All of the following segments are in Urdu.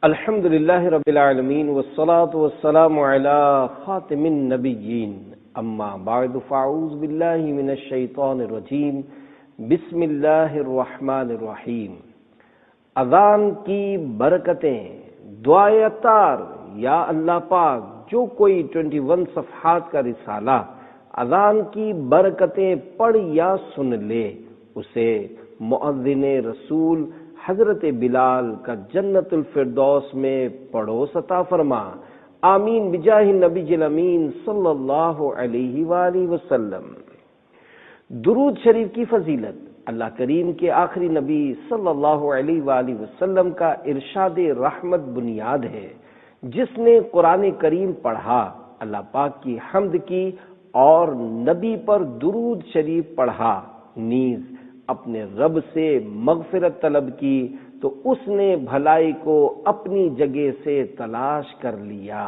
الحمد للہ رب العالمین والصلاة والسلام علی خاتم النبیین اما بعد فاعوذ باللہ من الشیطان الرجیم بسم اللہ الرحمن الرحیم۔ اذان کی برکتیں، دعائے عطار، یا اللہ پاک جو کوئی 21 صفحات کا رسالہ اذان کی برکتیں پڑھ یا سن لے، اسے مؤذن رسول حضرت بلال کا جنت الفردوس میں پڑوس عطا فرما، آمین بجاہ النبی الامین صلی اللہ علیہ وآلہ وسلم۔ درود شریف کی فضیلت، اللہ کریم کے آخری نبی صلی اللہ علیہ وآلہ وسلم کا ارشاد رحمت بنیاد ہے۔ جس نے قرآن کریم پڑھا، اللہ پاک کی حمد کی اور نبی پر درود شریف پڑھا، نیز اپنے رب سے مغفرت طلب کی، تو اس نے بھلائی کو اپنی جگہ سے تلاش کر لیا۔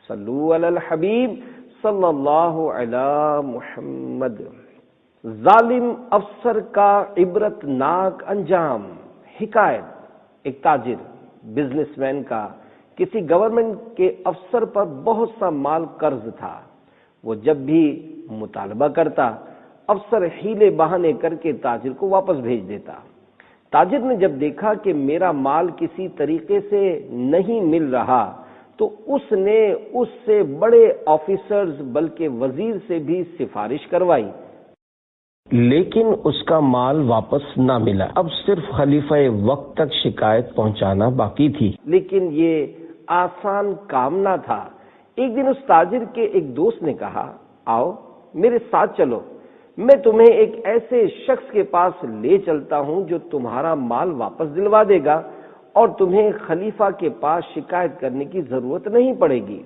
صلو علی الحبیب صلی اللہ علی محمد۔ ظالم افسر کا عبرت ناک انجام۔ حکایت، ایک تاجر بزنس مین کا کسی گورنمنٹ کے افسر پر بہت سا مال قرض تھا۔ وہ جب بھی مطالبہ کرتا، افسر حیلے بہانے کر کے تاجر کو واپس بھیج دیتا۔ تاجر نے جب دیکھا کہ میرا مال کسی طریقے سے نہیں مل رہا، تو اس نے اس سے بڑے آفیسرز بلکہ وزیر سے بھی سفارش کروائی، لیکن اس کا مال واپس نہ ملا۔ اب صرف خلیفہ وقت تک شکایت پہنچانا باقی تھی، لیکن یہ آسان کام نہ تھا۔ ایک دن اس تاجر کے ایک دوست نے کہا، آؤ میرے ساتھ چلو، میں تمہیں ایک ایسے شخص کے پاس لے چلتا ہوں جو تمہارا مال واپس دلوا دے گا اور تمہیں خلیفہ کے پاس شکایت کرنے کی ضرورت نہیں پڑے گی۔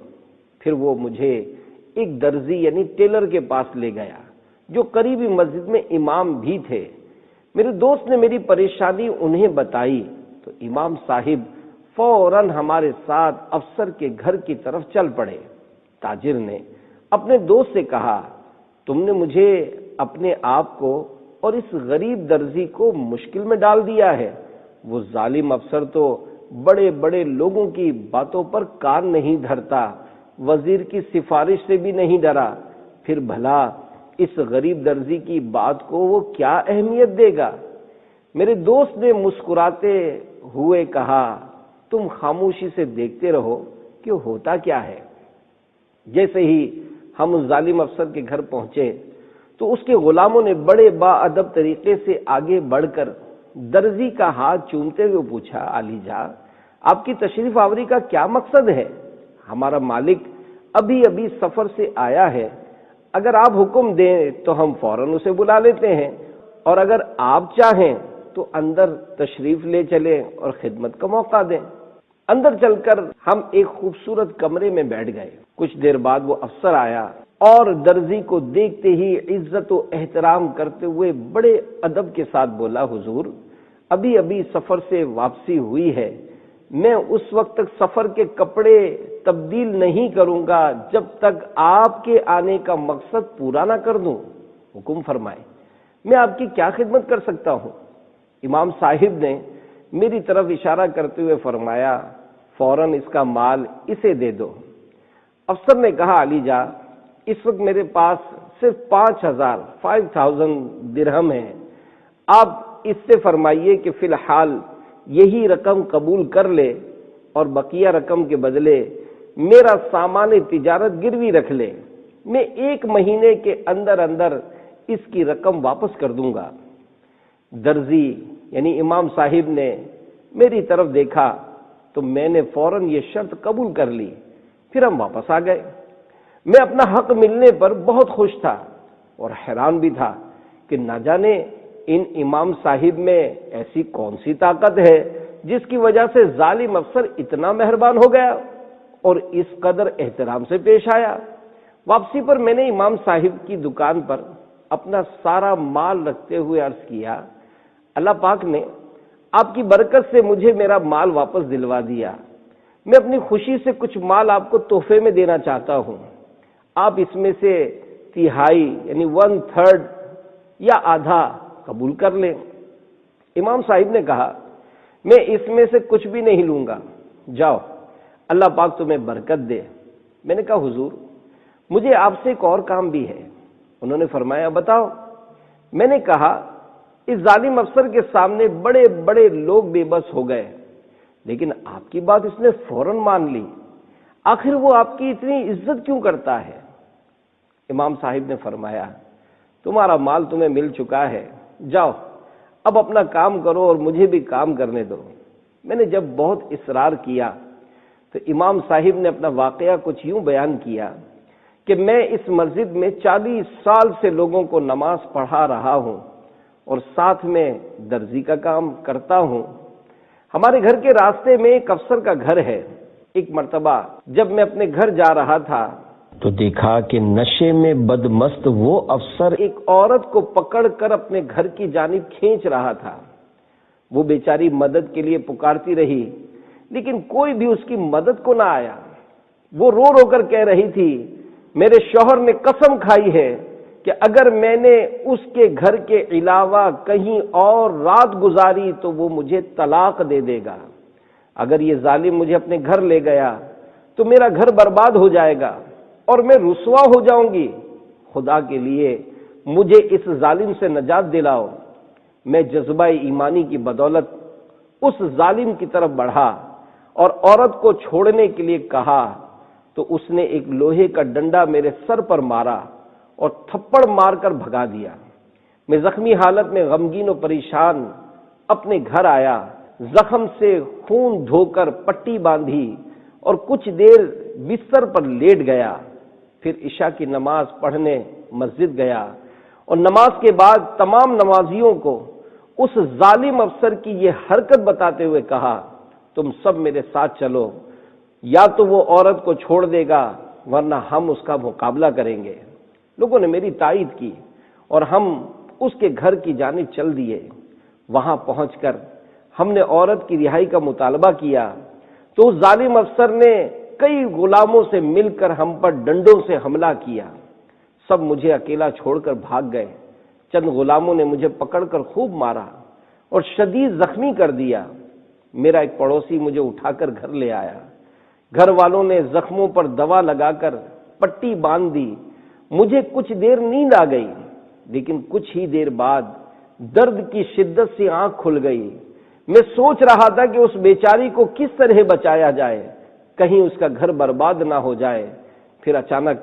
پھر وہ مجھے ایک درزی یعنی ٹیلر کے پاس لے گیا جو قریبی مسجد میں امام بھی تھے۔ میرے دوست نے میری پریشانی انہیں بتائی تو امام صاحب فوراً ہمارے ساتھ افسر کے گھر کی طرف چل پڑے۔ تاجر نے اپنے دوست سے کہا، تم نے مجھے اپنے آپ کو اور اس غریب درزی کو مشکل میں ڈال دیا ہے۔ وہ ظالم افسر تو بڑے بڑے لوگوں کی باتوں پر کان نہیں دھرتا، وزیر کی سفارش سے بھی نہیں ڈرا، پھر بھلا اس غریب درزی کی بات کو وہ کیا اہمیت دے گا؟ میرے دوست نے مسکراتے ہوئے کہا، تم خاموشی سے دیکھتے رہو کہ ہوتا کیا ہے۔ جیسے ہی ہم اس ظالم افسر کے گھر پہنچے تو اس کے غلاموں نے بڑے با ادب طریقے سے آگے بڑھ کر درزی کا ہاتھ چومتے ہوئے پوچھا، علی جان، آپ کی تشریف آوری کا کیا مقصد ہے؟ ہمارا مالک ابھی ابھی سفر سے آیا ہے، اگر آپ حکم دیں تو ہم فوراً اسے بلا لیتے ہیں، اور اگر آپ چاہیں تو اندر تشریف لے چلیں اور خدمت کا موقع دیں۔ اندر چل کر ہم ایک خوبصورت کمرے میں بیٹھ گئے۔ کچھ دیر بعد وہ افسر آیا اور درزی کو دیکھتے ہی عزت و احترام کرتے ہوئے بڑے ادب کے ساتھ بولا، حضور ابھی ابھی سفر سے واپسی ہوئی ہے، میں اس وقت تک سفر کے کپڑے تبدیل نہیں کروں گا جب تک آپ کے آنے کا مقصد پورا نہ کر دوں۔ حکم فرمائے، میں آپ کی کیا خدمت کر سکتا ہوں؟ امام صاحب نے میری طرف اشارہ کرتے ہوئے فرمایا، فوراً اس کا مال اسے دے دو۔ افسر نے کہا، علی جان، اس وقت میرے پاس صرف 5,000 درہم ہے، آپ اس سے فرمائیے کہ فی الحال یہی رقم قبول کر لے اور بقیہ رقم کے بدلے میرا سامان تجارت گروی رکھ لے، میں 1 مہینے کے اندر اندر اس کی رقم واپس کر دوں گا۔ درزی یعنی امام صاحب نے میری طرف دیکھا تو میں نے فوراً یہ شرط قبول کر لی، پھر ہم واپس آ گئے۔ میں اپنا حق ملنے پر بہت خوش تھا اور حیران بھی تھا کہ نہ جانے ان امام صاحب میں ایسی کون سی طاقت ہے جس کی وجہ سے ظالم افسر اتنا مہربان ہو گیا اور اس قدر احترام سے پیش آیا۔ واپسی پر میں نے امام صاحب کی دکان پر اپنا سارا مال رکھتے ہوئے عرض کیا، اللہ پاک نے آپ کی برکت سے مجھے میرا مال واپس دلوا دیا، میں اپنی خوشی سے کچھ مال آپ کو تحفے میں دینا چاہتا ہوں، آپ اس میں سے 1/3 یعنی 1/3 یا آدھا قبول کر لیں۔ امام صاحب نے کہا، میں اس میں سے کچھ بھی نہیں لوں گا، جاؤ اللہ پاک تمہیں برکت دے۔ میں نے کہا حضور مجھے آپ سے ایک اور کام بھی ہے۔ انہوں نے فرمایا بتاؤ۔ میں نے کہا اس ظالم افسر کے سامنے بڑے بڑے لوگ بے بس ہو گئے، لیکن آپ کی بات اس نے فوراً مان لی، آخر وہ آپ کی اتنی عزت کیوں کرتا ہے؟ امام صاحب نے فرمایا تمہارا مال تمہیں مل چکا ہے، جاؤ اب اپنا کام کرو اور مجھے بھی کام کرنے دو۔ میں نے جب بہت اصرار کیا تو امام صاحب نے اپنا واقعہ کچھ یوں بیان کیا کہ میں اس مسجد میں 40 سال سے لوگوں کو نماز پڑھا رہا ہوں اور ساتھ میں درزی کا کام کرتا ہوں۔ ہمارے گھر کے راستے میں ایک افسر کا گھر ہے۔ ایک مرتبہ جب میں اپنے گھر جا رہا تھا تو دیکھا کہ نشے میں بدمست وہ افسر ایک عورت کو پکڑ کر اپنے گھر کی جانب کھینچ رہا تھا۔ وہ بیچاری مدد کے لیے پکارتی رہی لیکن کوئی بھی اس کی مدد کو نہ آیا۔ وہ رو رو کر کہہ رہی تھی میرے شوہر نے قسم کھائی ہے کہ اگر میں نے اس کے گھر کے علاوہ کہیں اور رات گزاری تو وہ مجھے طلاق دے دے گا، اگر یہ ظالم مجھے اپنے گھر لے گیا تو میرا گھر برباد ہو جائے گا اور میں رسوا ہو جاؤں گی، خدا کے لیے مجھے اس ظالم سے نجات دلاؤ۔ میں جذبہ ایمانی کی بدولت اس ظالم کی طرف بڑھا اور عورت کو چھوڑنے کے لیے کہا تو اس نے ایک لوہے کا ڈنڈا میرے سر پر مارا اور تھپڑ مار کر بھگا دیا۔ میں زخمی حالت میں غمگین و پریشان اپنے گھر آیا، زخم سے خون دھو کر پٹی باندھی اور کچھ دیر بستر پر لیٹ گیا۔ پھر عشاء کی نماز پڑھنے مسجد گیا اور نماز کے بعد تمام نمازیوں کو اس ظالم افسر کی یہ حرکت بتاتے ہوئے کہا تم سب میرے ساتھ چلو، یا تو وہ عورت کو چھوڑ دے گا ورنہ ہم اس کا مقابلہ کریں گے۔ لوگوں نے میری تائید کی اور ہم اس کے گھر کی جانب چل دیے۔ وہاں پہنچ کر ہم نے عورت کی رہائی کا مطالبہ کیا تو اس ظالم افسر نے کئی غلاموں سے مل کر ہم پر ڈنڈوں سے حملہ کیا۔ سب مجھے اکیلا چھوڑ کر بھاگ گئے۔ چند غلاموں نے مجھے پکڑ کر خوب مارا اور شدید زخمی کر دیا۔ میرا ایک پڑوسی مجھے اٹھا کر گھر لے آیا۔ گھر والوں نے زخموں پر دوا لگا کر پٹی باندھ دی۔ مجھے کچھ دیر نیند آ گئی لیکن کچھ ہی دیر بعد درد کی شدت سے آنکھ کھل گئی۔ میں سوچ رہا تھا کہ اس بیچاری کو کس طرح بچایا جائے، کہیں اس کا گھر برباد نہ ہو جائے۔ پھر اچانک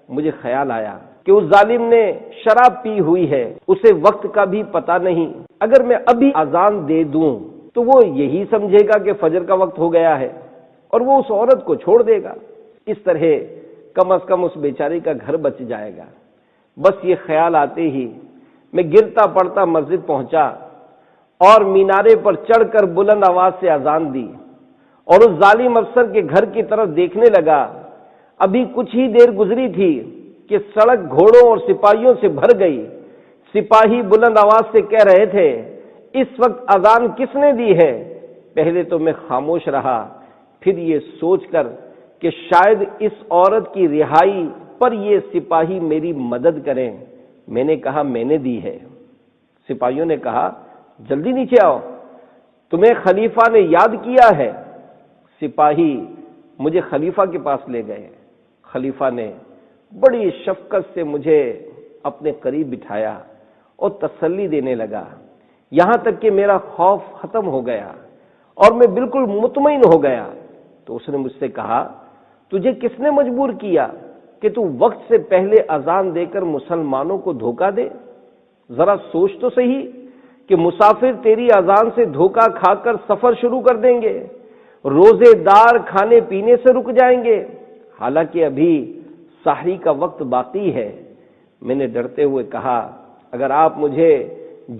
مجھے خیال آیا کہ اس ظالم نے شراب پی ہوئی ہے، اسے وقت کا بھی پتہ نہیں، اگر میں ابھی اذان دے دوں تو وہ یہی سمجھے گا کہ فجر کا وقت ہو گیا ہے اور وہ اس عورت کو چھوڑ دے گا، اس طرح کم از کم اس بیچاری کا گھر بچ جائے گا۔ بس یہ خیال آتے ہی میں گرتا پڑتا مسجد پہنچا اور مینارے پر چڑھ کر بلند آواز سے اذان دی اور اس ظالم افسر کے گھر کی طرف دیکھنے لگا۔ ابھی کچھ ہی دیر گزری تھی کہ سڑک گھوڑوں اور سپاہیوں سے بھر گئی۔ سپاہی بلند آواز سے کہہ رہے تھے اس وقت اذان کس نے دی ہے؟ پہلے تو میں خاموش رہا، پھر یہ سوچ کر کہ شاید اس عورت کی رہائی پر یہ سپاہی میری مدد کریں، میں نے کہا میں نے دی ہے۔ سپاہیوں نے کہا جلدی نیچے آؤ، تمہیں خلیفہ نے یاد کیا ہے۔ سپاہی مجھے خلیفہ کے پاس لے گئے۔ خلیفہ نے بڑی شفقت سے مجھے اپنے قریب بٹھایا اور تسلی دینے لگا، یہاں تک کہ میرا خوف ختم ہو گیا اور میں بالکل مطمئن ہو گیا۔ تو اس نے مجھ سے کہا تجھے کس نے مجبور کیا کہ تو وقت سے پہلے اذان دے کر مسلمانوں کو دھوکہ دے؟ ذرا سوچ تو صحیح کہ مسافر تیری اذان سے دھوکہ کھا کر سفر شروع کر دیں گے، روزے دار کھانے پینے سے رک جائیں گے، حالانکہ ابھی سحری کا وقت باقی ہے۔ میں نے ڈرتے ہوئے کہا اگر آپ مجھے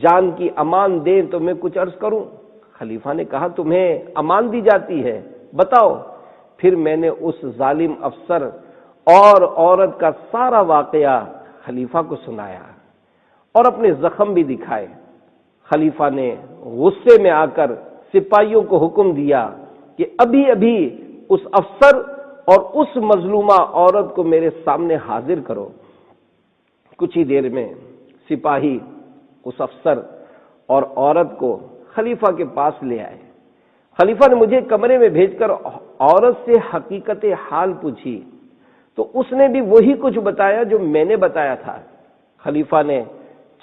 جان کی امان دیں تو میں کچھ عرض کروں۔ خلیفہ نے کہا تمہیں امان دی جاتی ہے، بتاؤ۔ پھر میں نے اس ظالم افسر اور عورت کا سارا واقعہ خلیفہ کو سنایا اور اپنے زخم بھی دکھائے۔ خلیفہ نے غصے میں آ کر سپاہیوں کو حکم دیا کہ ابھی ابھی اس افسر اور اس مظلومہ عورت کو میرے سامنے حاضر کرو۔ کچھ ہی دیر میں سپاہی اس افسر اور عورت کو خلیفہ کے پاس لے آئے۔ خلیفہ نے مجھے کمرے میں بھیج کر عورت سے حقیقت حال پوچھی تو اس نے بھی وہی کچھ بتایا جو میں نے بتایا تھا۔ خلیفہ نے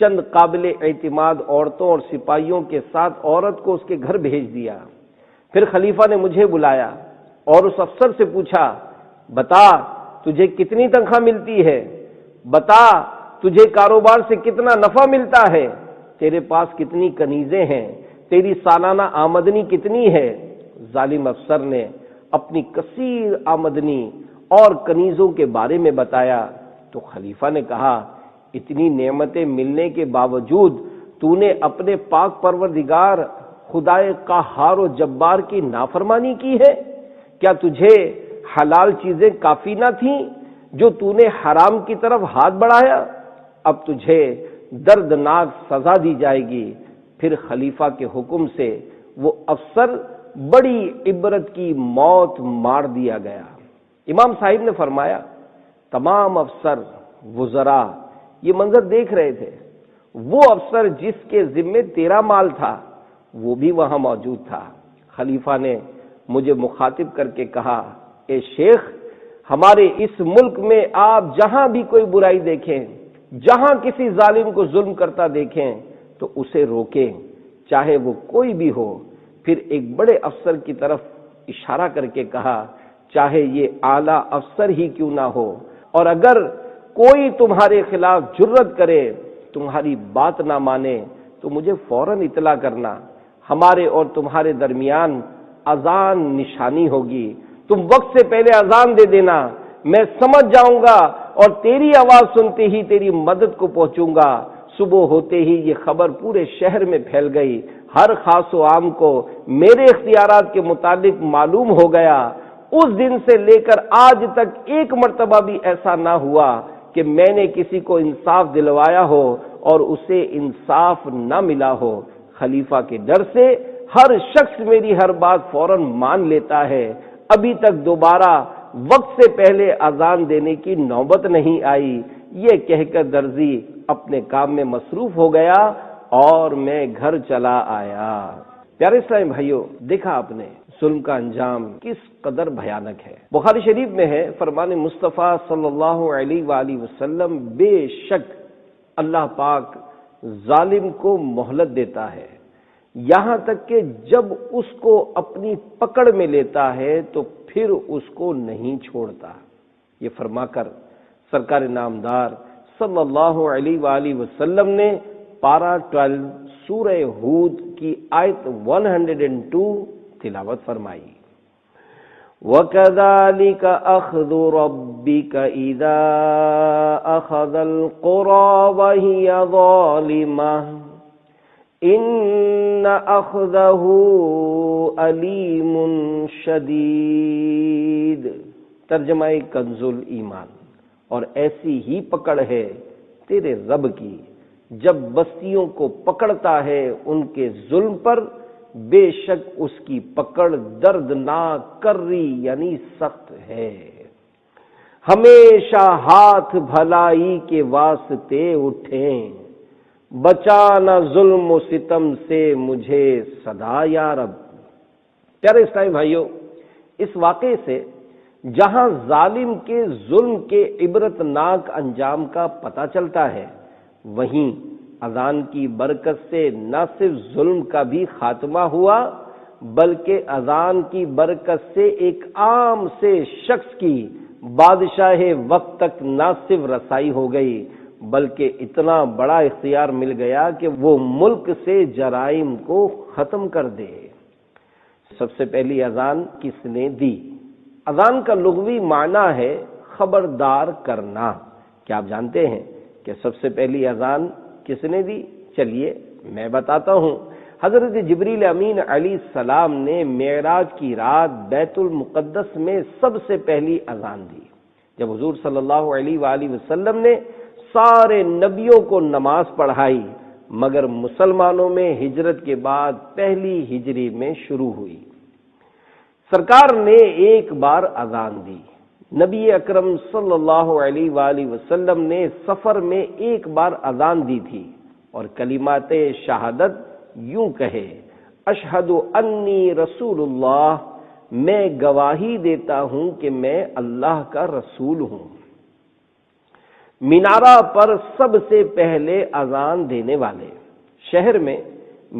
چند قابل اعتماد عورتوں اور سپاہیوں کے ساتھ عورت کو اس کے گھر بھیج دیا۔ پھر خلیفہ نے مجھے بلایا اور اس افسر سے پوچھا، بتا تجھے کتنی تنخواہ ملتی ہے، بتا تجھے کاروبار سے کتنا نفع ملتا ہے، تیرے پاس کتنی کنیزیں ہیں، تیری سالانہ آمدنی کتنی ہے۔ ظالم افسر نے اپنی کثیر آمدنی اور کنیزوں کے بارے میں بتایا تو خلیفہ نے کہا، اتنی نعمتیں ملنے کے باوجود تو نے اپنے پاک پروردگار خدائے قہار و جبار کی نافرمانی کی ہے؟ کیا تجھے حلال چیزیں کافی نہ تھیں جو تو نے حرام کی طرف ہاتھ بڑھایا؟ اب تجھے دردناک سزا دی جائے گی۔ پھر خلیفہ کے حکم سے وہ افسر بڑی عبرت کی موت مار دیا گیا۔ امام صاحب نے فرمایا، تمام افسر وزراء یہ منظر دیکھ رہے تھے۔ وہ افسر جس کے ذمے تیرا مال تھا وہ بھی وہاں موجود تھا۔ خلیفہ نے مجھے مخاطب کر کے کہا، اے شیخ، ہمارے اس ملک میں آپ جہاں بھی کوئی برائی دیکھیں، جہاں کسی ظالم کو ظلم کرتا دیکھیں تو اسے روکیں، چاہے وہ کوئی بھی ہو۔ پھر ایک بڑے افسر کی طرف اشارہ کر کے کہا، چاہے یہ اعلیٰ افسر ہی کیوں نہ ہو، اور اگر کوئی تمہارے خلاف جرت کرے، تمہاری بات نہ مانے تو مجھے فوراً اطلاع کرنا۔ ہمارے اور تمہارے درمیان اذان نشانی ہوگی، تم وقت سے پہلے اذان دے دینا، میں سمجھ جاؤں گا اور تیری آواز سنتے ہی تیری مدد کو پہنچوں گا۔ صبح ہوتے ہی یہ خبر پورے شہر میں پھیل گئی، ہر خاص و عام کو میرے اختیارات کے متعلق معلوم ہو گیا۔ اس دن سے لے کر آج تک ایک مرتبہ بھی ایسا نہ ہوا کہ میں نے کسی کو انصاف دلوایا ہو اور اسے انصاف نہ ملا ہو۔ خلیفہ کے ڈر سے ہر شخص میری ہر بات فوراً مان لیتا ہے۔ ابھی تک دوبارہ وقت سے پہلے اذان دینے کی نوبت نہیں آئی۔ یہ کہہ کر درزی اپنے کام میں مصروف ہو گیا اور میں گھر چلا آیا۔ پیارے اسلامی بھائیوں، دیکھا آپ نے ظلم کا انجام کس قدر بھیانک ہے۔ بخاری شریف میں ہے، فرمان مصطفیٰ صلی اللہ علیہ وآلہ وسلم، بے شک اللہ پاک ظالم کو مہلت دیتا ہے، یہاں تک کہ جب اس کو اپنی پکڑ میں لیتا ہے تو پھر اس کو نہیں چھوڑتا۔ یہ فرما کر سرکار نامدار صلی اللہ علیہ وآلہ وسلم نے پارہ 12 سورہ ہود کی آیت 102 تلاوت فرمائی۔ وَكَذَلِكَ أَخْذُ رَبِّكَ إِذَا أَخَذَ الْقُرَى وَهِيَ ظَالِمَةٌ إِنَّ أَخْذَهُ أَلِيمٌ شَدِيدٌ۔ ترجمہ کنز ایمان، اور ایسی ہی پکڑ ہے تیرے رب کی جب بستیوں کو پکڑتا ہے ان کے ظلم پر، بے شک اس کی پکڑ دردناک کرری یعنی سخت ہے۔ ہمیشہ ہاتھ بھلائی کے واسطے اٹھیں، بچانا ظلم و ستم سے مجھے صدا یا رب۔ پیارے اسلامی بھائیوں، اس واقعے سے جہاں ظالم کے ظلم کے عبرتناک انجام کا پتہ چلتا ہے، وہیں اذان کی برکت سے نہ صرف ظلم کا بھی خاتمہ ہوا، بلکہ اذان کی برکت سے ایک عام سے شخص کی بادشاہ وقت تک نہ صرف رسائی ہو گئی، بلکہ اتنا بڑا اختیار مل گیا کہ وہ ملک سے جرائم کو ختم کر دے۔ سب سے پہلی اذان کس نے دی؟ اذان کا لغوی معنی ہے خبردار کرنا۔ کیا آپ جانتے ہیں کہ سب سے پہلی اذان کس نے دی؟ چلیے میں بتاتا ہوں۔ حضرت جبریل امین علیہ السلام نے معراج کی رات بیت المقدس میں سب سے پہلی اذان دی، جب حضور صلی اللہ علیہ وآلہ وسلم نے سارے نبیوں کو نماز پڑھائی، مگر مسلمانوں میں ہجرت کے بعد پہلی ہجری میں شروع ہوئی۔ سرکار نے ایک بار اذان دی۔ نبی اکرم صلی اللہ علیہ وآلہ وسلم نے سفر میں ایک بار اذان دی تھی اور کلمات شہادت یوں کہے، اشہد انی رسول اللہ، میں گواہی دیتا ہوں کہ میں اللہ کا رسول ہوں۔ مینارہ پر سب سے پہلے اذان دینے والے، شہر میں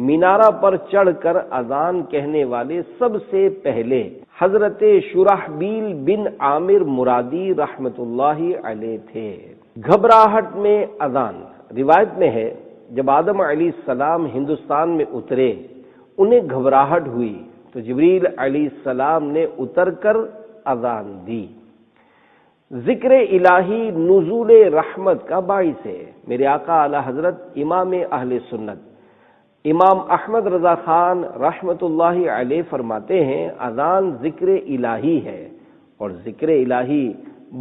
مینارہ پر چڑھ کر اذان کہنے والے سب سے پہلے حضرت شرحبیل بن عامر مرادی رحمت اللہ علیہ تھے۔ گھبراہٹ میں اذان، روایت میں ہے جب آدم علیہ السلام ہندوستان میں اترے انہیں گھبراہٹ ہوئی تو جبریل علیہ السلام نے اتر کر اذان دی۔ ذکر الہی نزول رحمت کا باعث ہے۔ میرے آقا اعلی حضرت امام اہل سنت امام احمد رضا خان رحمت اللہ علیہ فرماتے ہیں اذان ذکر الہی ہے اور ذکر الہی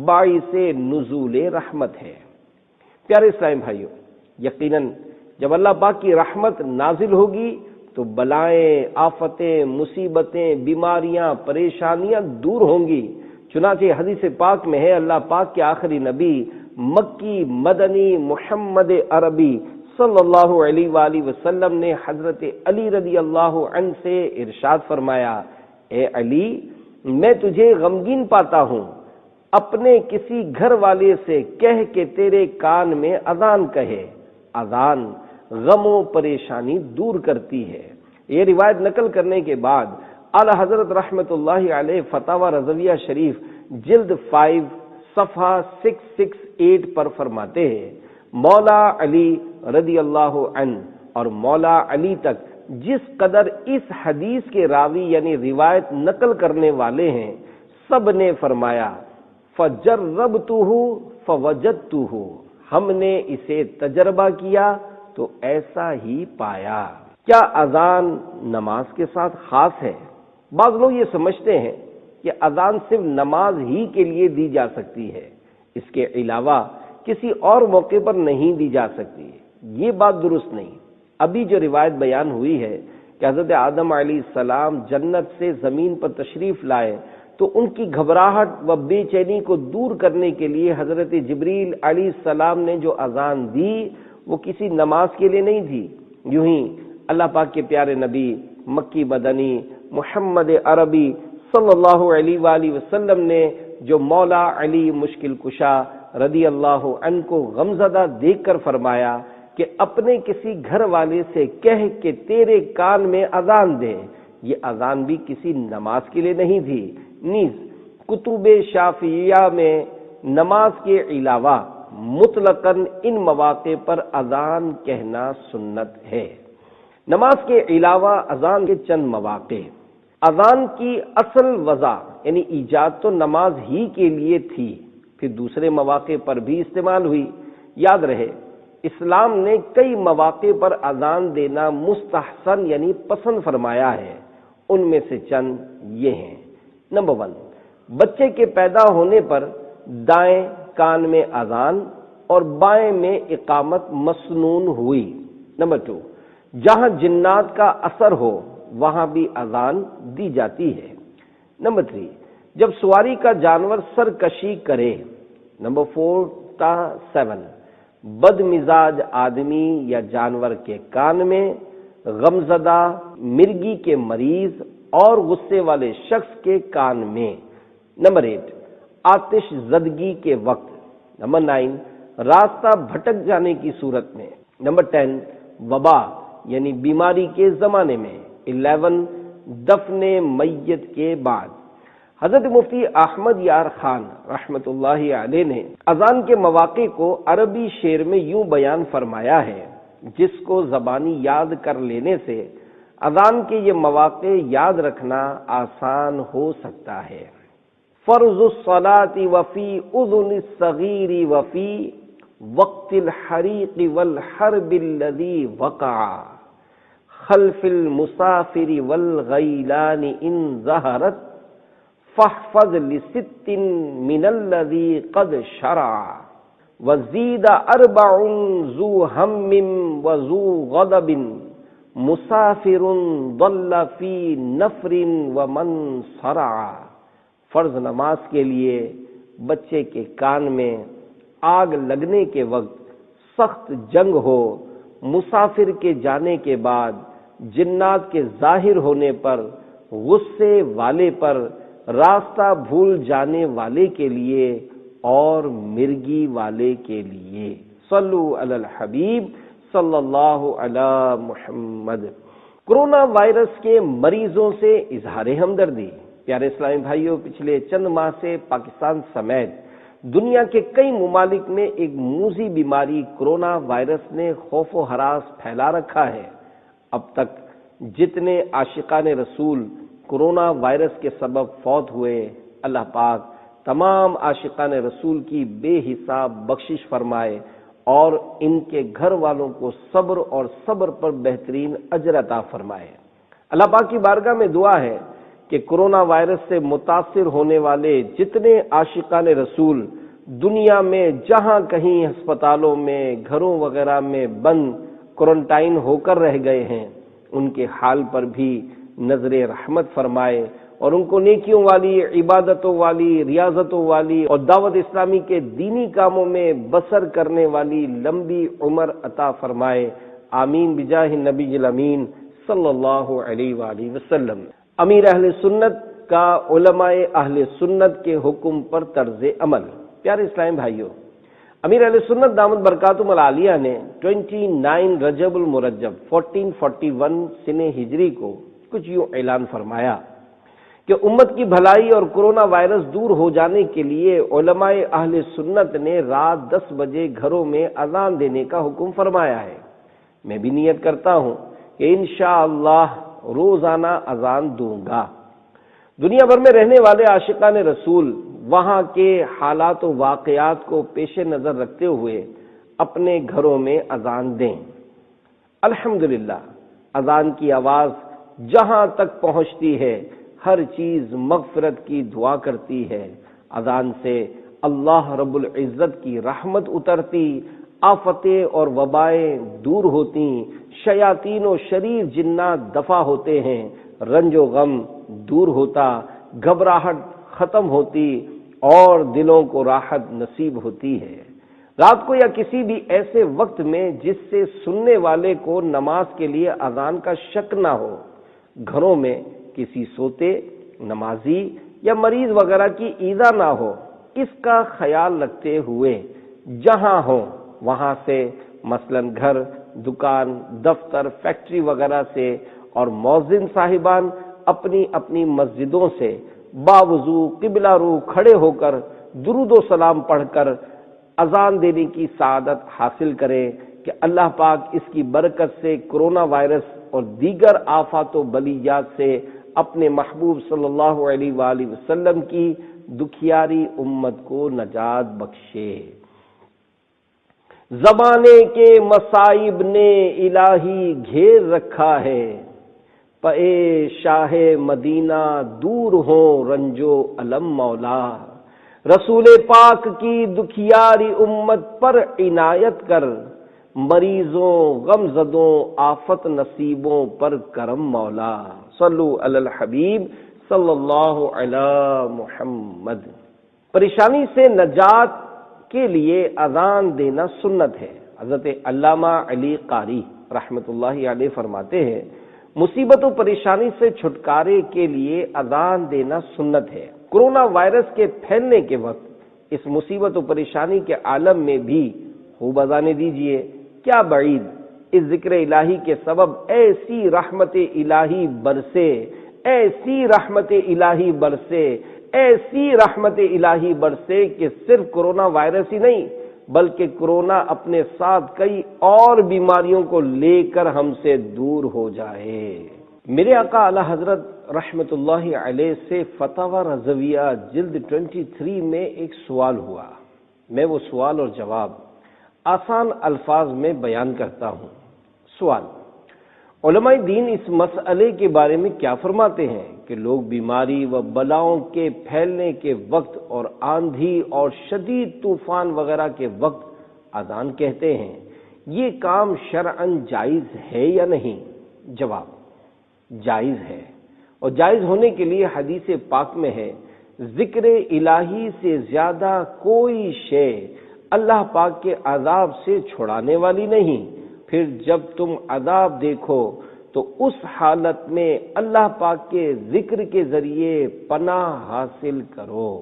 باعث نزول رحمت ہے۔ پیارے اسلام بھائیو، یقیناً جب اللہ پاک کی رحمت نازل ہوگی تو بلائیں، آفتیں، مصیبتیں، بیماریاں، پریشانیاں دور ہوں گی۔ چنانچہ حدیث پاک میں ہے اللہ پاک کے آخری نبی مکی مدنی محمد عربی صلی اللہ علیہ وآلہ وسلم نے حضرت علی رضی اللہ عنہ سے ارشاد فرمایا، اے علی، میں تجھے غمگین پاتا ہوں، اپنے کسی گھر والے سے کہہ کہ تیرے کان میں اذان کہے۔ اذان غم و پریشانی دور کرتی ہے۔ یہ روایت نقل کرنے کے بعد اعلی حضرت رحمت اللہ علیہ فتاوی رضویہ شریف جلد 5 صفحہ 668 پر فرماتے ہیں، مولا علی رضی اللہ عنہ اور مولا علی تک جس قدر اس حدیث کے راوی یعنی روایت نقل کرنے والے ہیں، سب نے فرمایا فجربتہ فوجدتہ، ہم نے اسے تجربہ کیا تو ایسا ہی پایا۔ کیا اذان نماز کے ساتھ خاص ہے؟ بعض لوگ یہ سمجھتے ہیں کہ اذان صرف نماز ہی کے لیے دی جا سکتی ہے، اس کے علاوہ کسی اور موقع پر نہیں دی جا سکتی۔ یہ بات درست نہیں۔ ابھی جو روایت بیان ہوئی ہے کہ حضرت آدم علیہ السلام جنت سے زمین پر تشریف لائے تو ان کی گھبراہٹ و بے چینی کو دور کرنے کے لیے حضرت جبریل علیہ السلام نے جو اذان دی وہ کسی نماز کے لیے نہیں تھی۔ یوں ہی اللہ پاک کے پیارے نبی مکی مدنی محمد عربی صلی اللہ علیہ وآلہ وسلم نے جو مولا علی مشکل کشا رضی اللہ عنہ کو غمزدہ دیکھ کر فرمایا کہ اپنے کسی گھر والے سے کہہ کہ تیرے کان میں اذان دے، یہ اذان بھی کسی نماز کے لیے نہیں تھی۔ نیز کتب شافعیہ میں نماز کے علاوہ مطلقاً ان مواقع پر اذان کہنا سنت ہے۔ نماز کے علاوہ اذان کے چند مواقع۔ اذان کی اصل وضع یعنی ایجاد تو نماز ہی کے لیے تھی، پھر دوسرے مواقع پر بھی استعمال ہوئی۔ یاد رہے اسلام نے کئی مواقع پر اذان دینا مستحسن یعنی پسند فرمایا ہے، ان میں سے چند یہ ہیں۔ نمبر 1، بچے کے پیدا ہونے پر دائیں کان میں اذان اور بائیں میں اقامت مسنون ہوئی۔ نمبر 2، جہاں جنات کا اثر ہو وہاں بھی اذان دی جاتی ہے۔ نمبر 3، جب سواری کا جانور سرکشی کرے۔ نمبر 4 تا 7، بد مزاج آدمی یا جانور کے کان میں، غمزدہ مرگی کے مریض اور غصے والے شخص کے کان میں۔ نمبر 8، آتش زدگی کے وقت۔ نمبر 9، راستہ بھٹک جانے کی صورت میں۔ نمبر 10، وبا یعنی بیماری کے زمانے میں۔ 11، دفن میت کے بعد۔ حضرت مفتی احمد یار خان رحمت اللہ علیہ نے اذان کے مواقع کو عربی شعر میں یوں بیان فرمایا ہے، جس کو زبانی یاد کر لینے سے اذان کے یہ مواقع یاد رکھنا آسان ہو سکتا ہے۔ فرض الصلاۃ وفی اذن الصغیر وفی وقت الحریق والحرب الذی وقع خلف المسافر والغیلان ان ظہرت فاحفظ لست من الذی قد شرع وزید 4 ذو ہم وذو غضب مسافر ضل فی نفر ومن صرع۔ فرض نماز کے لیے بچے کے کان میں آگ لگنے کے وقت سخت جنگ ہو، مسافر کے جانے کے بعد جنات کے ظاہر ہونے پر، غصے والے پر، راستہ بھول جانے والے کے لیے اور مرگی والے کے لیے۔ صلو علی الحبیب صلی اللہ علی محمد۔ کورونا وائرس کے مریضوں سے اظہار ہمدردی۔ پیارے اسلامی بھائیوں، پچھلے چند ماہ سے پاکستان سمیت دنیا کے کئی ممالک میں ایک موذی بیماری کورونا وائرس نے خوف و ہراس پھیلا رکھا ہے۔ اب تک جتنے عاشقان رسول کورونا وائرس کے سبب فوت ہوئے، اللہ پاک تمام عاشقان رسول کی بے حساب بخشش فرمائے اور ان کے گھر والوں کو صبر اور صبر پر بہترین اجر عطا فرمائے۔ اللہ پاک کی بارگاہ میں دعا ہے کہ کورونا وائرس سے متاثر ہونے والے جتنے عاشقان رسول دنیا میں جہاں کہیں ہسپتالوں میں، گھروں وغیرہ میں بند کوارنٹائن ہو کر رہ گئے ہیں، ان کے حال پر بھی نظر رحمت فرمائے اور ان کو نیکیوں والی، عبادتوں والی، ریاضتوں والی اور دعوت اسلامی کے دینی کاموں میں بسر کرنے والی لمبی عمر عطا فرمائے۔ آمین بجاہ النبی الامین صلی اللہ علیہ وآلہ وسلم۔ امیر اہل سنت کا علماء اہل سنت کے حکم پر طرز عمل۔ پیارے اسلام بھائیوں، امیر اہل سنت دامت برکاتہم العالیہ نے 29 رجب المرجب 1441 سن ہجری کو کچھ یوں اعلان فرمایا کہ امت کی بھلائی اور کورونا وائرس دور ہو جانے کے لیے علماء اہل سنت نے رات 10 بجے گھروں میں اذان دینے کا حکم فرمایا ہے۔ میں بھی نیت کرتا ہوں کہ انشاءاللہ روزانہ اذان دوں گا۔ دنیا بھر میں رہنے والے عاشقان رسول وہاں کے حالات و واقعات کو پیش نظر رکھتے ہوئے اپنے گھروں میں اذان دیں۔ الحمدللہ اذان کی آواز جہاں تک پہنچتی ہے ہر چیز مغفرت کی دعا کرتی ہے۔ اذان سے اللہ رب العزت کی رحمت اترتی، آفتیں اور وبائیں دور ہوتی، شیاطین و شریر جنات دفع ہوتے ہیں، رنج و غم دور ہوتا، گھبراہٹ ختم ہوتی اور دلوں کو راحت نصیب ہوتی ہے۔ رات کو یا کسی بھی ایسے وقت میں جس سے سننے والے کو نماز کے لیے اذان کا شک نہ ہو، گھروں میں کسی سوتے، نمازی یا مریض وغیرہ کی ایذا نہ ہو، اس کا خیال رکھتے ہوئے جہاں ہوں وہاں سے، مثلا گھر، دکان، دفتر، فیکٹری وغیرہ سے اور مؤذن صاحبان اپنی اپنی مسجدوں سے باوضو قبلہ رو کھڑے ہو کر درود و سلام پڑھ کر اذان دینے کی سعادت حاصل کریں کہ اللہ پاک اس کی برکت سے کورونا وائرس اور دیگر آفات و بلیات سے اپنے محبوب صلی اللہ علیہ وآلہ وسلم کی دکھیاری امت کو نجات بخشے۔ زمانے کے مصائب نے الہی گھیر رکھا ہے، پے شاہ مدینہ دور ہو رنج و الم مولا۔ رسول پاک کی دکھیاری امت پر عنایت کر، مریضوں، غمزدوں، آفت نصیبوں پر کرم مولا۔ صلو علی الحبیب صلی اللہ علی محمد۔ پریشانی سے نجات کے لیے اذان دینا سنت ہے۔ حضرت علامہ علی قاری رحمۃ اللہ علیہ فرماتے ہیں، مصیبت و پریشانی سے چھٹکارے کے لیے اذان دینا سنت ہے۔ کورونا وائرس کے پھیلنے کے وقت اس مصیبت و پریشانی کے عالم میں بھی خوب اذانیں دیجیے۔ کیا بعید اس ذکر الہی کے سبب ایسی رحمت الہی برسے، ایسی رحمت الہی برسے، ایسی رحمت الہی برسے کہ صرف کورونا وائرس ہی نہیں بلکہ کورونا اپنے ساتھ کئی اور بیماریوں کو لے کر ہم سے دور ہو جائے۔ میرے آقا اعلی حضرت رحمت اللہ علیہ سے فتاوی رضویہ جلد 23 میں ایک سوال ہوا۔ میں وہ سوال اور جواب آسان الفاظ میں بیان کرتا ہوں۔ سوال: علماء دین اس مسئلے کے بارے میں کیا فرماتے ہیں کہ لوگ بیماری و بلاؤں کے پھیلنے کے وقت اور آندھی اور شدید طوفان وغیرہ کے وقت اذان کہتے ہیں، یہ کام شرعاً جائز ہے یا نہیں؟ جواب: جائز ہے، اور جائز ہونے کے لیے حدیث پاک میں ہے، ذکر الہی سے زیادہ کوئی شے اللہ پاک کے عذاب سے چھڑانے والی نہیں۔ پھر جب تم عذاب دیکھو تو اس حالت میں اللہ پاک کے ذکر کے ذریعے پناہ حاصل کرو۔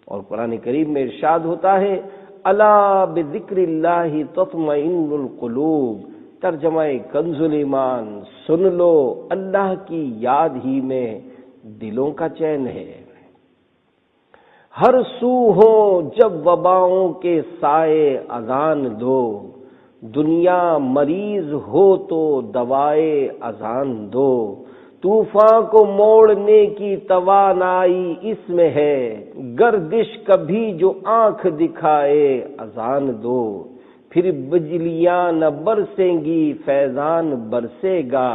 اور قرآن کریم میں ارشاد ہوتا ہے الا بذکر اللہ تطمئن القلوب، ترجمہ کنز الایمان، سن لو اللہ کی یاد ہی میں دلوں کا چین ہے۔ ہر سو ہو جب وباؤں کے سائے اذان دو، دنیا مریض ہو تو دوائے اذان دو، طوفان کو موڑنے کی توانائی اس میں ہے، گردش کبھی جو آنکھ دکھائے اذان دو، پھر بجلیاں نہ برسیں گی فیضان برسے گا،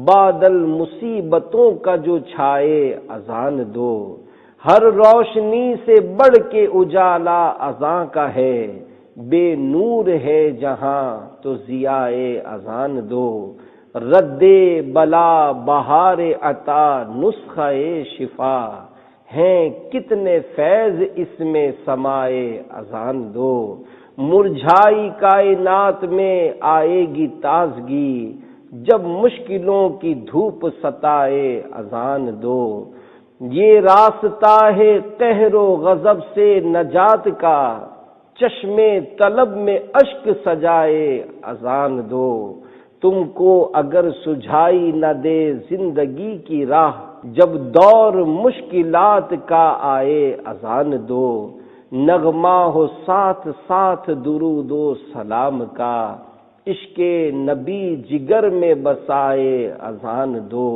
بادل مصیبتوں کا جو چھائے اذان دو، ہر روشنی سے بڑھ کے اجالا اذان کا ہے، بے نور ہے جہاں تو ضیائے اذان دو، رد بلا بہار عطا نسخہ شفا، ہیں کتنے فیض اس میں سمائے اذان دو، مرجھائی کائنات میں آئے گی تازگی، جب مشکلوں کی دھوپ ستائے اذان دو، یہ راستہ ہے قہر و غضب سے نجات کا، چشمے طلب میں اشک سجائے اذان دو، تم کو اگر سجھائی نہ دے زندگی کی راہ، جب دور مشکلات کا آئے اذان دو، نغمہ ہو ساتھ ساتھ درود و سلام کا، عشق نبی جگر میں بسائے اذان دو،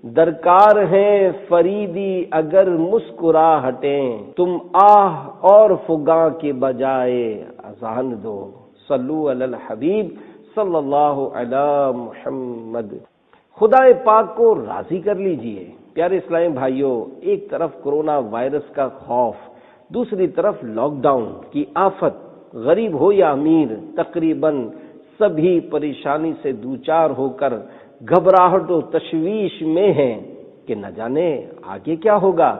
درکار ہیں فریدی اگر مسکراہٹیں، تم آہ اور فغاں کے بجائے اذان دو، صلو علی الحبیب صلی اللہ علی محمد۔ خدا پاک کو راضی کر لیجئے۔ پیارے اسلامی بھائیوں، ایک طرف کرونا وائرس کا خوف، دوسری طرف لاک ڈاؤن کی آفت، غریب ہو یا امیر تقریباً سبھی پریشانی سے دوچار ہو کر گھبراہٹ و تشویش میں ہیں کہ نہ جانے آگے کیا ہوگا۔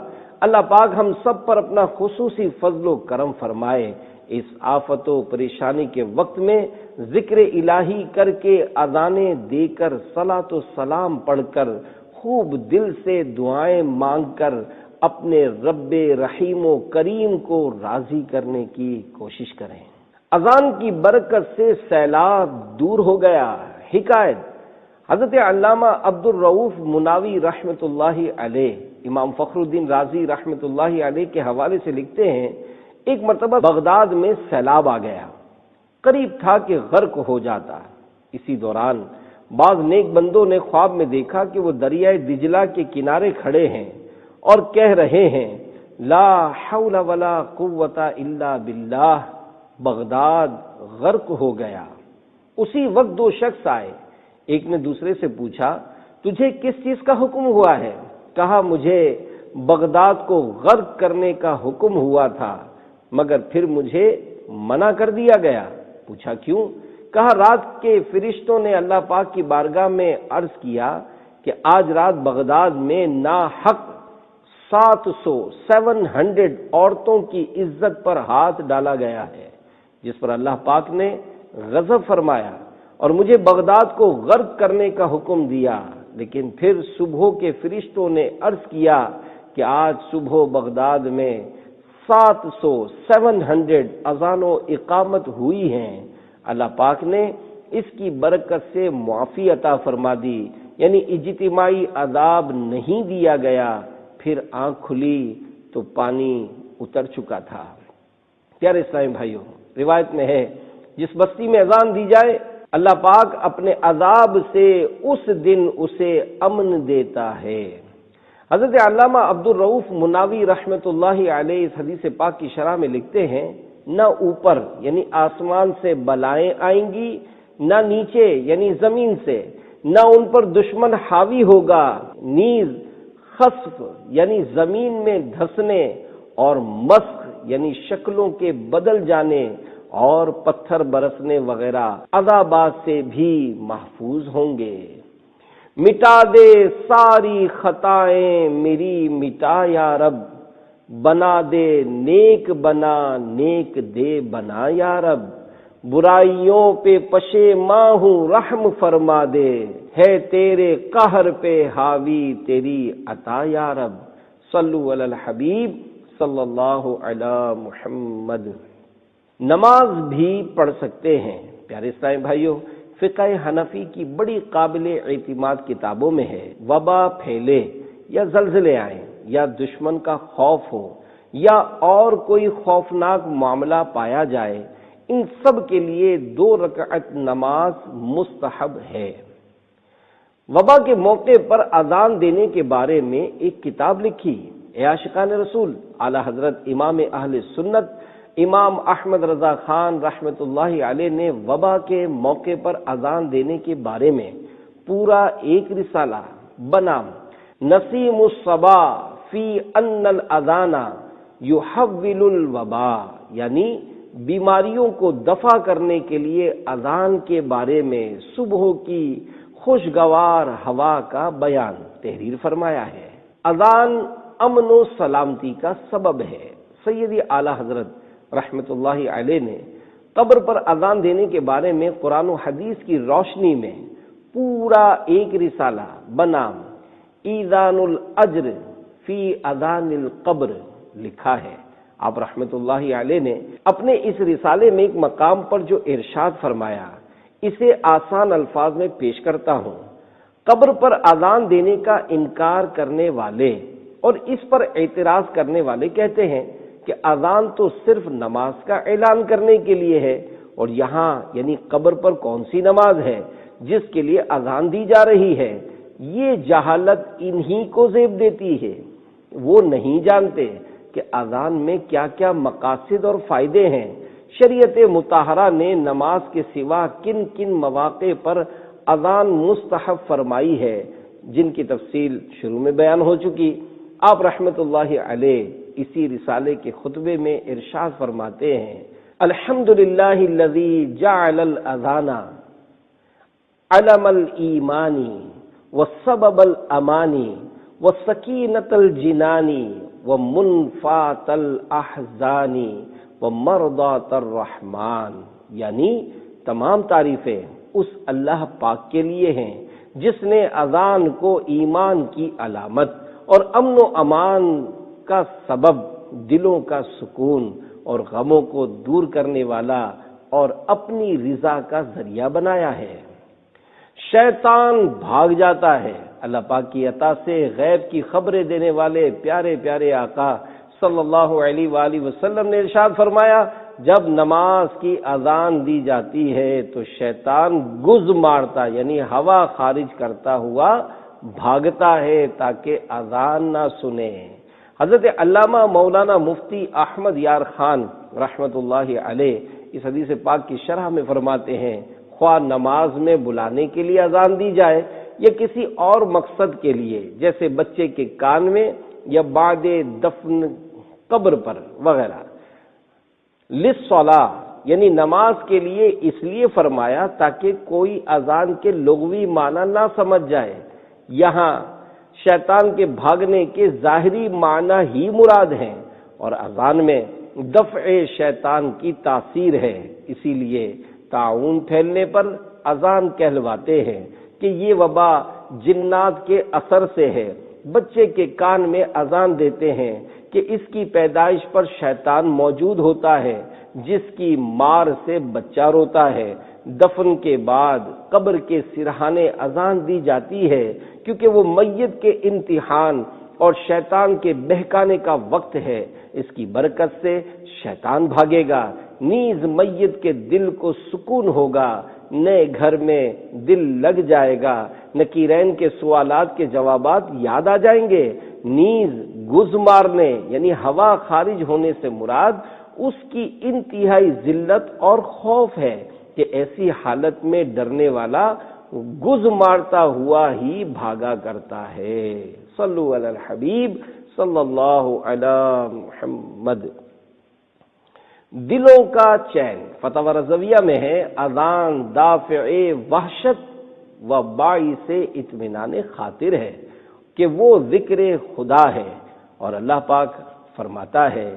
اللہ پاک ہم سب پر اپنا خصوصی فضل و کرم فرمائے۔ اس آفت و پریشانی کے وقت میں ذکر الہی کر کے، اذانیں دے کر، صلاۃ و سلام پڑھ کر، خوب دل سے دعائیں مانگ کر اپنے رب رحیم و کریم کو راضی کرنے کی کوشش کریں۔ اذان کی برکت سے سیلاب دور ہو گیا۔ حکایت حضرت علامہ عبدالرؤف مناوی رحمۃ اللہ علیہ امام فخر الدین رازی رحمۃ اللہ علیہ کے حوالے سے لکھتے ہیں، ایک مرتبہ بغداد میں سیلاب آ گیا، قریب تھا کہ غرق ہو جاتا۔ اسی دوران بعض نیک بندوں نے خواب میں دیکھا کہ وہ دریائے دجلہ کے کنارے کھڑے ہیں اور کہہ رہے ہیں لا حول ولا قوت الا باللہ، بغداد غرق ہو گیا۔ اسی وقت دو شخص آئے، ایک نے دوسرے سے پوچھا تجھے کس چیز کا حکم ہوا ہے؟ کہا مجھے بغداد کو غرق کرنے کا حکم ہوا تھا، مگر پھر مجھے منع کر دیا گیا۔ پوچھا کیوں؟ کہا رات کے فرشتوں نے اللہ پاک کی بارگاہ میں عرض کیا کہ آج رات بغداد میں ناحق 700 عورتوں کی عزت پر ہاتھ ڈالا گیا ہے، جس پر اللہ پاک نے غضب فرمایا اور مجھے بغداد کو غرق کرنے کا حکم دیا، لیکن پھر صبح کے فرشتوں نے عرض کیا کہ آج صبح بغداد میں 700 اذان و اقامت ہوئی ہیں، اللہ پاک نے اس کی برکت سے معافی عطا فرما دی، یعنی اجتماعی عذاب نہیں دیا گیا۔ پھر آنکھ کھلی تو پانی اتر چکا تھا۔ پیارے اسلامی بھائیوں، روایت میں ہے جس بستی میں اذان دی جائے اللہ پاک اپنے عذاب سے اس دن اسے امن دیتا ہے۔ حضرت علامہ عبدالرؤف مناوی رحمۃ اللہ علیہ اس حدیث پاک کی شرح میں لکھتے ہیں نہ اوپر یعنی آسمان سے بلائیں آئیں گی، نہ نیچے یعنی زمین سے، نہ ان پر دشمن حاوی ہوگا، نیز خسف یعنی زمین میں دھسنے اور مسخ یعنی شکلوں کے بدل جانے اور پتھر برسنے وغیرہ عذابات سے بھی محفوظ ہوں گے۔ مٹا دے ساری خطائیں میری مٹا یا رب، بنا دے نیک بنا نیک دے بنا یا رب، برائیوں پہ پشیماں ہوں رحم فرما دے، ہے تیرے قہر پہ حاوی تیری عطا یا رب، صلو علی الحبیب صلی اللہ علی محمد۔ نماز بھی پڑھ سکتے ہیں۔ پیارے اسلامی بھائیوں، فقہ حنفی کی بڑی قابل اعتماد کتابوں میں ہے، وبا پھیلے یا زلزلے آئیں یا دشمن کا خوف ہو یا اور کوئی خوفناک معاملہ پایا جائے، ان سب کے لیے 2 رکعت نماز مستحب ہے۔ وبا کے موقع پر اذان دینے کے بارے میں ایک کتاب لکھی اے عاشقان رسول، اعلی حضرت امام اہل سنت امام احمد رضا خان رحمۃ اللہ علیہ نے وبا کے موقع پر اذان دینے کے بارے میں پورا ایک رسالہ بنام نسیم الصبا فی ان الاذان یحول الوبا، یعنی بیماریوں کو دفع کرنے کے لیے اذان کے بارے میں صبح کی خوشگوار ہوا کا بیان تحریر فرمایا ہے۔ اذان امن و سلامتی کا سبب ہے۔ سیدی اعلی حضرت رحمت اللہ علیہ نے قبر پر اذان دینے کے بارے میں قرآن و حدیث کی روشنی میں پورا ایک رسالہ بنام ایذان الاجر فی اذان القبر لکھا ہے۔ آپ رحمت اللہ علیہ نے اپنے اس رسالے میں ایک مقام پر جو ارشاد فرمایا، اسے آسان الفاظ میں پیش کرتا ہوں۔ قبر پر اذان دینے کا انکار کرنے والے اور اس پر اعتراض کرنے والے کہتے ہیں کہ اذان تو صرف نماز کا اعلان کرنے کے لیے ہے، اور یہاں یعنی قبر پر کون سی نماز ہے جس کے لیے اذان دی جا رہی ہے۔ یہ جہالت انہی کو زیب دیتی ہے، وہ نہیں جانتے کہ اذان میں کیا کیا مقاصد اور فائدے ہیں۔ شریعت مطہرہ نے نماز کے سوا کن کن مواقع پر اذان مستحب فرمائی ہے، جن کی تفصیل شروع میں بیان ہو چکی۔ آپ رحمت اللہ علیہ اسی رسالے کے خطبے میں ارشاد فرماتے ہیں، الحمدللہ الذی جعل الاذان علم الایمان وسبب الامان وسکینۃ الجنان ومنفاۃ الاحزان ومرضاۃ الرحمن، یعنی تمام تعریفیں اس اللہ پاک کے لیے ہیں جس نے اذان کو ایمان کی علامت اور امن و امان کا سبب، دلوں کا سکون اور غموں کو دور کرنے والا اور اپنی رضا کا ذریعہ بنایا ہے۔ شیطان بھاگ جاتا ہے۔ اللہ پاک کی عطا سے غیب کی خبریں دینے والے پیارے پیارے آقا صلی اللہ علیہ وآلہ وسلم نے ارشاد فرمایا، جب نماز کی اذان دی جاتی ہے تو شیطان گز مارتا یعنی ہوا خارج کرتا ہوا بھاگتا ہے تاکہ اذان نہ سنے۔ حضرت علامہ مولانا مفتی احمد یار خان رحمت اللہ علیہ اس حدیث پاک کی شرح میں فرماتے ہیں، خواہ نماز میں بلانے کے لیے اذان دی جائے یا کسی اور مقصد کے لیے، جیسے بچے کے کان میں یا بعد دفن قبر پر وغیرہ، للصلاۃ یعنی نماز کے لیے اس لیے فرمایا تاکہ کوئی اذان کے لغوی معنی نہ سمجھ جائے۔ یہاں شیطان کے بھاگنے کے ظاہری معنی ہی مراد ہیں اور اذان میں دفع شیطان کی تاثیر ہے، اسی لیے طاعون پھیلنے پر اذان کہلواتے ہیں کہ یہ وبا جنات کے اثر سے ہے۔ بچے کے کان میں اذان دیتے ہیں کہ اس کی پیدائش پر شیطان موجود ہوتا ہے جس کی مار سے بچہ روتا ہے۔ دفن کے بعد قبر کے سرہانے اذان دی جاتی ہے کیونکہ وہ میت کے امتحان اور شیطان کے بہکانے کا وقت ہے، اس کی برکت سے شیطان بھاگے گا، نیز میت کے دل کو سکون ہوگا، نئے گھر میں دل لگ جائے گا، نکیرین کے سوالات کے جوابات یاد آ جائیں گے، نیز گز مارنے یعنی ہوا خارج ہونے سے مراد اس کی انتہائی ذلت اور خوف ہے کہ ایسی حالت میں ڈرنے والا گز مارتا ہوا ہی بھاگا کرتا ہے۔ صلو علی الحبیب صلی اللہ علی محمد۔ دلوں کا چین فتاوی رضویہ میں ہے، اذان دافع وحشت و باعث اطمینان خاطر ہے کہ وہ ذکر خدا ہے، اور اللہ پاک فرماتا ہے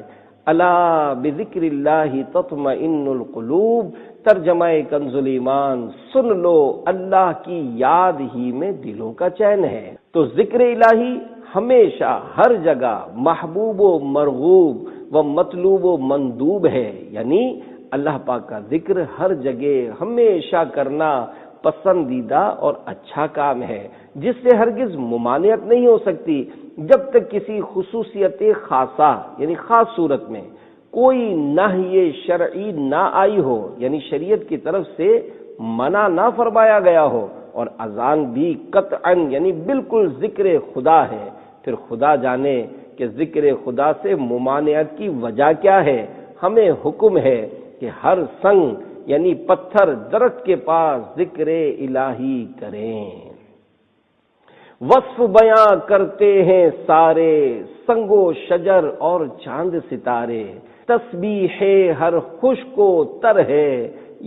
الا بذکر اللہ تطمئن القلوب، ترجمہ کنز ایمان، سن لو اللہ کی یاد ہی میں دلوں کا چین ہے۔ تو ذکر الہی ہمیشہ ہر جگہ محبوب و مرغوب و مطلوب و مندوب ہے، یعنی اللہ پاک کا ذکر ہر جگہ ہمیشہ کرنا پسندیدہ اور اچھا کام ہے، جس سے ہرگز ممانعت نہیں ہو سکتی جب تک کسی خصوصیت خاصہ یعنی خاص صورت میں کوئی نہی شرعی نہ آئی ہو، یعنی شریعت کی طرف سے منع نہ فرمایا گیا ہو، اور اذان بھی قطعاً یعنی بالکل ذکر خدا ہے۔ پھر خدا جانے کہ ذکر خدا سے ممانعت کی وجہ کیا ہے۔ ہمیں حکم ہے کہ ہر سنگ یعنی پتھر درخت کے پاس ذکر الہی کریں۔ وصف بیاں کرتے ہیں سارے سنگ و شجر اور چاند ستارے، تسبیح ہر خشک و تر ہے،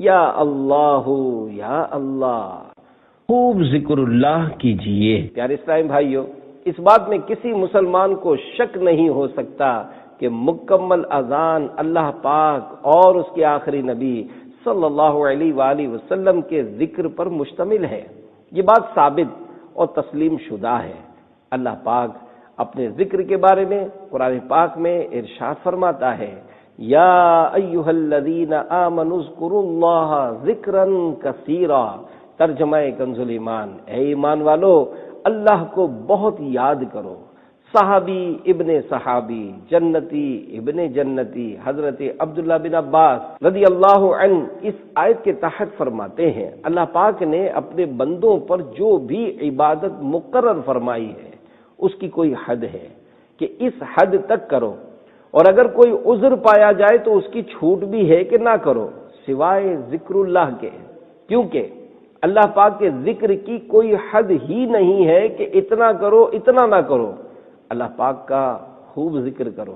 یا اللہ یا اللہ۔ خوب ذکر اللہ کیجئے۔ پیارے اسلام بھائیو، اس بات میں کسی مسلمان کو شک نہیں ہو سکتا کہ مکمل اذان اللہ پاک اور اس کے آخری نبی صلی اللہ علیہ وآلہ وسلم کے ذکر پر مشتمل ہے۔ یہ بات ثابت اور تسلیم شدہ ہے۔ اللہ پاک اپنے ذکر کے بارے میں قرآن پاک میں ارشاد فرماتا ہے، یا ایھا الذین آمنوا اذکروا اللہ ذکرا کثیرا، ترجمہ کنز ایمان، اے ایمان والو اللہ کو بہت یاد کرو۔ صحابی ابن صحابی، جنتی ابن جنتی حضرت عبداللہ بن عباس رضی اللہ عنہ اس آیت کے تحت فرماتے ہیں، اللہ پاک نے اپنے بندوں پر جو بھی عبادت مقرر فرمائی ہے اس کی کوئی حد ہے کہ اس حد تک کرو، اور اگر کوئی عذر پایا جائے تو اس کی چھوٹ بھی ہے کہ نہ کرو سوائے ذکر اللہ کے، کیونکہ اللہ پاک کے ذکر کی کوئی حد ہی نہیں ہے کہ اتنا کرو اتنا نہ کرو۔ اللہ پاک کا خوب ذکر کرو،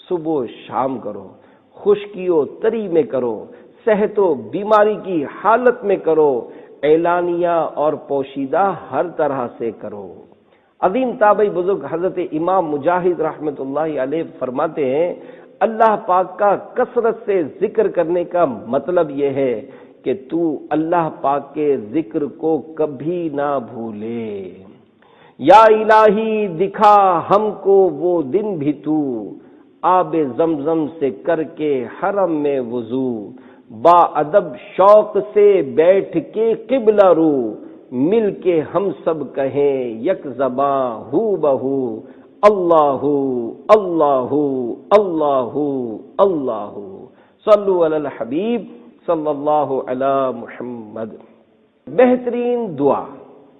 صبح و شام کرو، خشکی و تری میں کرو، صحت و بیماری کی حالت میں کرو، اعلانیہ اور پوشیدہ ہر طرح سے کرو۔ عظیم تابعی بزرگ حضرت امام مجاہد رحمۃ اللہ علیہ فرماتے ہیں، اللہ پاک کا کثرت سے ذکر کرنے کا مطلب یہ ہے کہ تو اللہ پاک کے ذکر کو کبھی نہ بھولے۔ یا الہی دکھا ہم کو وہ دن بھی تو، آب زمزم سے کر کے حرم میں وضو، با ادب شوق سے بیٹھ کے قبلہ رو، مل کے ہم سب کہیں یک زباں ہو بہو، اللہ اللہ اللہ اللہ، صلو علی الحبیب صلی اللہ علی محمد۔ بہترین دعا۔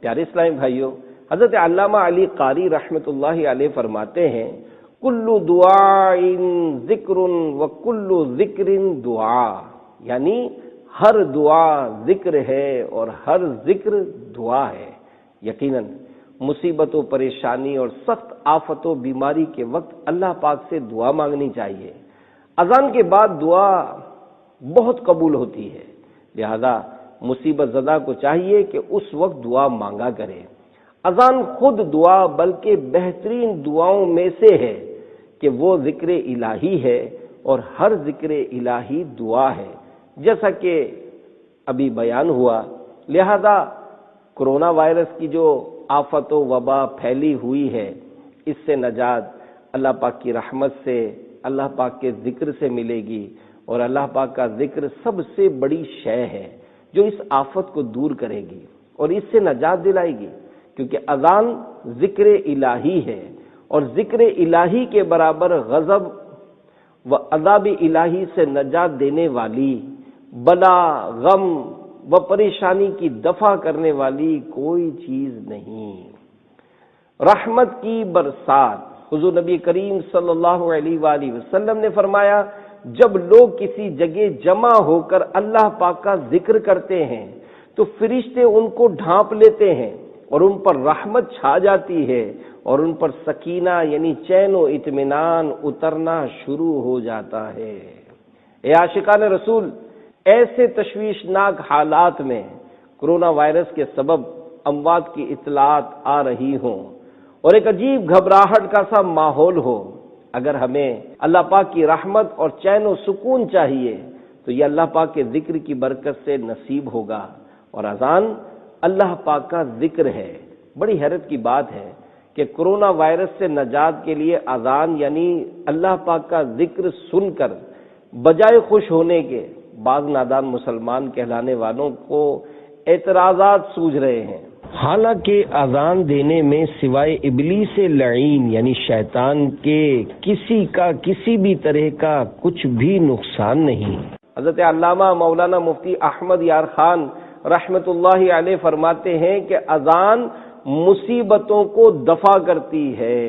پیارے اسلامی بھائیو، حضرت علامہ علی قاری رحمۃ اللہ علیہ فرماتے ہیں، کل دعاء ذکر و کل ذکر دعا، یعنی ہر دعا ذکر ہے اور ہر ذکر دعا ہے۔ یقیناً مصیبت و پریشانی اور سخت آفت و بیماری کے وقت اللہ پاک سے دعا مانگنی چاہیے۔ اذان کے بعد دعا بہت قبول ہوتی ہے، لہذا مصیبت زدہ کو چاہیے کہ اس وقت دعا مانگا کرے۔ اذان خود دعا بلکہ بہترین دعاؤں میں سے ہے کہ وہ ذکر الہی ہے، اور ہر ذکر الہی دعا ہے، جیسا کہ ابھی بیان ہوا۔ لہذا کرونا وائرس کی جو آفت و وبا پھیلی ہوئی ہے، اس سے نجات اللہ پاک کی رحمت سے، اللہ پاک کے ذکر سے ملے گی، اور اللہ پاک کا ذکر سب سے بڑی شے ہے جو اس آفت کو دور کرے گی اور اس سے نجات دلائے گی، کیونکہ اذان ذکر الہی ہے، اور ذکر الہی کے برابر غضب و عذاب الہی سے نجات دینے والی، بلا غم و پریشانی کی دفع کرنے والی کوئی چیز نہیں۔ رحمت کی برسات۔ حضور نبی کریم صلی اللہ علیہ وآلہ وسلم نے فرمایا، جب لوگ کسی جگہ جمع ہو کر اللہ پاک کا ذکر کرتے ہیں تو فرشتے ان کو ڈھانپ لیتے ہیں اور ان پر رحمت چھا جاتی ہے، اور ان پر سکینہ یعنی چین و اطمینان اترنا شروع ہو جاتا ہے۔ اے عاشقان رسول، ایسے تشویشناک حالات میں کرونا وائرس کے سبب اموات کی اطلاعات آ رہی ہوں اور ایک عجیب گھبراہٹ کا سا ماحول ہو، اگر ہمیں اللہ پاک کی رحمت اور چین و سکون چاہیے تو یہ اللہ پاک کے ذکر کی برکت سے نصیب ہوگا، اور اذان اللہ پاک کا ذکر ہے۔ بڑی حیرت کی بات ہے کہ کرونا وائرس سے نجات کے لیے اذان یعنی اللہ پاک کا ذکر سن کر بجائے خوش ہونے کے بعض نادان مسلمان کہلانے والوں کو اعتراضات سوجھ رہے ہیں۔ حالانکہ اذان دینے میں سوائے ابلیس لعین یعنی شیطان کے کسی کا کسی بھی طرح کا کچھ بھی نقصان نہیں۔ حضرت علامہ مولانا مفتی احمد یار خان رحمت اللہ علیہ فرماتے ہیں کہ اذان مصیبتوں کو دفع کرتی ہے۔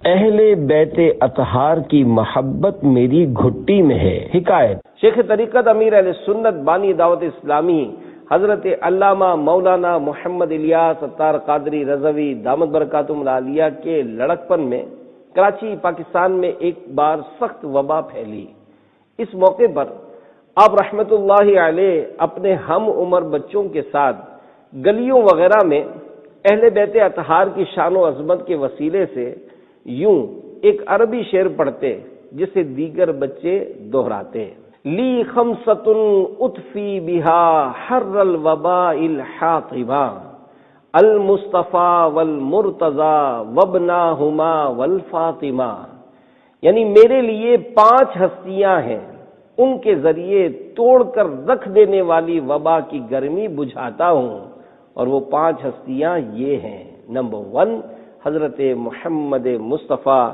اہل بیت اطہار کی محبت میری گھٹی میں ہے۔ حکایت شیخ طریقت امیر اہل سنت بانی دعوت اسلامی حضرت علامہ مولانا محمد الیاس اتار قادری رضوی دامت برکاتہم العالیہ کے لڑکپن میں کراچی پاکستان میں ایک بار سخت وبا پھیلی۔ اس موقع پر آپ رحمت اللہ علیہ اپنے ہم عمر بچوں کے ساتھ گلیوں وغیرہ میں اہل بیت اطہار کی شان و عظمت کے وسیلے سے یوں ایک عربی شعر پڑھتے جسے دیگر بچے دہراتے۔ لی خمسۃ اطفی بہا حر الوباء الحاطبہ المصطفیٰ والمرتضیٰ وابناہما والفاطمہ، یعنی میرے لیے 5 ہستیاں ہیں، ان کے ذریعے توڑ کر رکھ دینے والی وبا کی گرمی بجھاتا ہوں، اور وہ 5 ہستیاں یہ ہیں۔ نمبر 1 حضرت محمد مصطفیٰ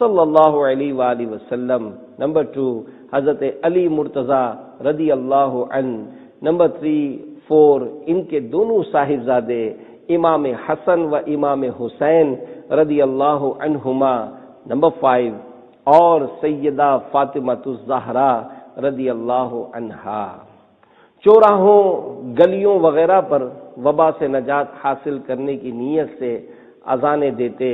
صلی اللہ علیہ وآلہ وسلم، نمبر 2 حضرت علی مرتضیٰ رضی اللہ عنہ، نمبر 3 4 ان کے دونوں صاحبزادے امام حسن و امام حسین رضی اللہ عنہما، نمبر 5 اور سیدہ فاطمہ الزہرا رضی اللہ عنہا۔ چوراہوں گلیوں وغیرہ پر وبا سے نجات حاصل کرنے کی نیت سے اذانیں دیتے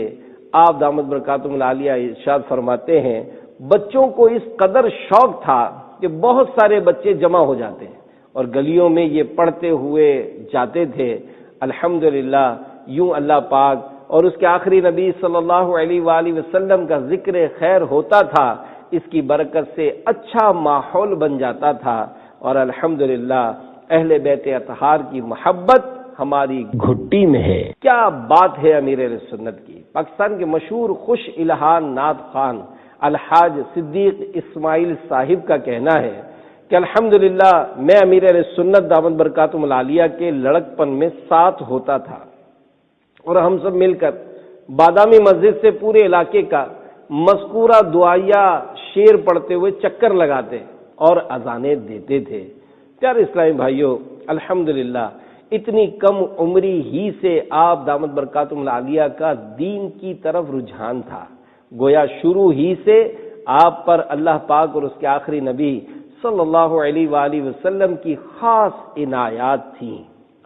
آپ دامت برکاتہم العالیہ ارشاد فرماتے ہیں بچوں کو اس قدر شوق تھا کہ بہت سارے بچے جمع ہو جاتے اور گلیوں میں یہ پڑھتے ہوئے جاتے تھے۔ الحمدللہ یوں اللہ پاک اور اس کے آخری نبی صلی اللہ علیہ وآلہ وسلم کا ذکر خیر ہوتا تھا، اس کی برکت سے اچھا ماحول بن جاتا تھا، اور الحمدللہ اہل بیت اطہار کی محبت ہماری گھٹی میں ہے۔ کیا بات ہے امیر اہل سنت کی۔ پاکستان کے مشہور خوش الہان نعت خوان الحاج صدیق اسماعیل صاحب کا کہنا ہے کہ الحمدللہ میں امیر اہل سنت دامت برکاتہم العالیہ کے لڑکپن میں ساتھ ہوتا تھا، اور ہم سب مل کر بادامی مسجد سے پورے علاقے کا مذکورہ دعائیہ شعر پڑھتے ہوئے چکر لگاتے اور اذانیں دیتے تھے۔ پیارے اسلامی بھائیوں، الحمدللہ اتنی کم عمری ہی سے آپ دامت برکاتہم العالیہ کا دین کی طرف رجحان تھا، گویا شروع ہی سے آپ پر اللہ پاک اور اس کے آخری نبی صلی اللہ علیہ وآلہ وسلم کی خاص عنایات تھیں۔